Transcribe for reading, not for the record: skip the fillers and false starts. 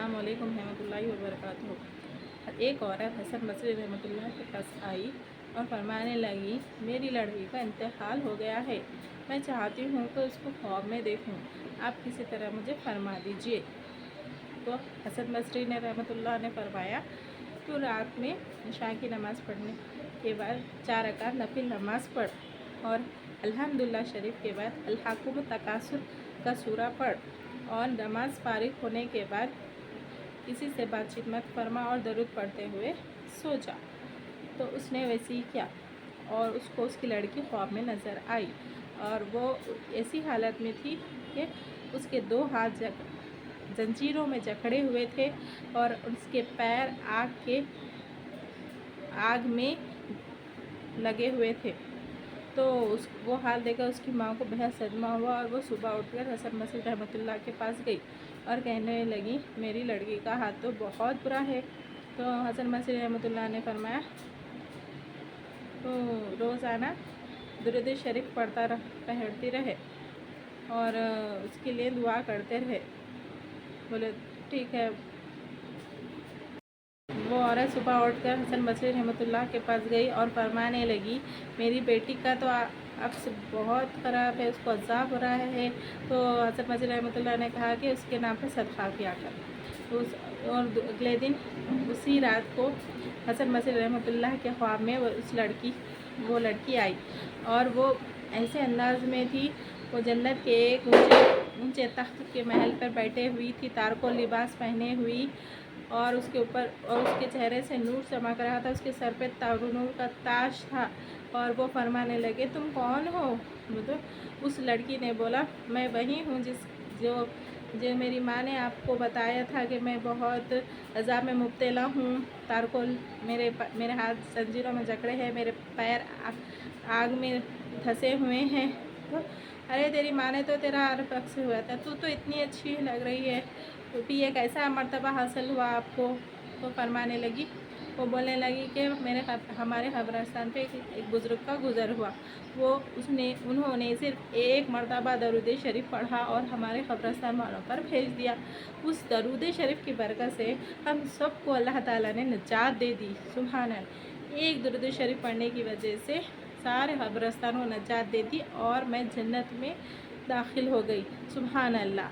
अस्सलाम वालेकुम रहमतुल्लाहि व बरकातुहू। एक औरत हसन बसरी रहमतुल्लाह के पास आई और फरमाने लगी, मेरी लड़की का इंतकाल हो गया है, मैं चाहती हूँ कि उसको ख्वाब में देखूँ, आप किसी तरह मुझे फरमा दीजिए। तो हसन बसरी ने रहमतुल्लाह ने फरमाया, तो रात में इशा की नमाज़ पढ़ने के बाद 4 रकात नफिल नमाज़ पढ़ और अल्हम्दुलिल्लाह शरीफ के बाद अल्हाकुम तकासुर का सूरा पढ़ और नमाज फारिग होने के बाद किसी से बातचीत मत फरमा और दरूद पढ़ते हुए सो जा। तो उसने वैसे ही किया और उसको उसकी लड़की ख्वाब में नज़र आई और वो ऐसी हालत में थी कि उसके 2 हाथ जंजीरों में जकड़े हुए थे और उसके पैर आग में लगे हुए थे। तो वो हाल देखकर उसकी माँ को बेहद सदमा हुआ और वो सुबह उठकर हसन बसरी रहमतुल्लाह के पास गई और कहने लगी, मेरी लड़की का हाथ तो बहुत बुरा है। तो हसन बसरी रहमतुल्लाह ने फरमाया, तो रोज़ाना दुरूद शरीफ पढ़ती रहे और उसके लिए दुआ करते रहे। बोले ठीक है। वो औरत सुबह उठकर हसन बसरी रहमतुल्लाह के पास गई और फरमाने लगी, मेरी बेटी का तो अक्स बहुत ख़राब है, उसको अज़ाब हो रहा है। तो हसन बसरी रहमतुल्लाह ने कहा कि उसके नाम पर सदका किया कर। तो और अगले दिन उसी रात को हसन बसरी रहमतुल्लाह के ख्वाब में वो लड़की आई और वो ऐसे अंदाज में थी, वो जन्नत के एक ऊंचे तख्त के महल पर बैठे हुई थी, तारको लिबास पहने हुई और उसके चेहरे से नूर चमक रहा था, उसके सर पे नूर का ताज था। और वो फरमाने लगे, तुम कौन हो? तो उस लड़की ने बोला, मैं वही हूँ जो मेरी माँ ने आपको बताया था कि मैं बहुत अज़ाब में मुब्तला हूँ, तारकोल मेरे हाथ जंजीरों में जकड़े हैं, मेरे पैर आग में धंसे हुए हैं। तो अरे तेरी माँ ने तो तेरा आरफ अक्स हुआ था, तू तो इतनी अच्छी लग रही है, तो भी ये कैसा मर्तबा हासिल हुआ आपको? तो फरमाने लगी, वो बोलने लगी कि हमारे कब्रिस्तान पे एक बुज़ुर्ग का गुज़र हुआ, उन्होंने सिर्फ एक मर्तबा दरूद शरीफ पढ़ा और हमारे कब्रिस्तान वालों पर भेज दिया। उस दरूद शरीफ की बरकत से हम सबको अल्लाह ताला ने निजात दे दी। सुभान अल्लाह। एक दरूद शरीफ पढ़ने की वजह से सारे कब्रिस्तानों को निजात दे दी और मैं जन्नत में दाखिल हो गई। सुभान अल्लाह।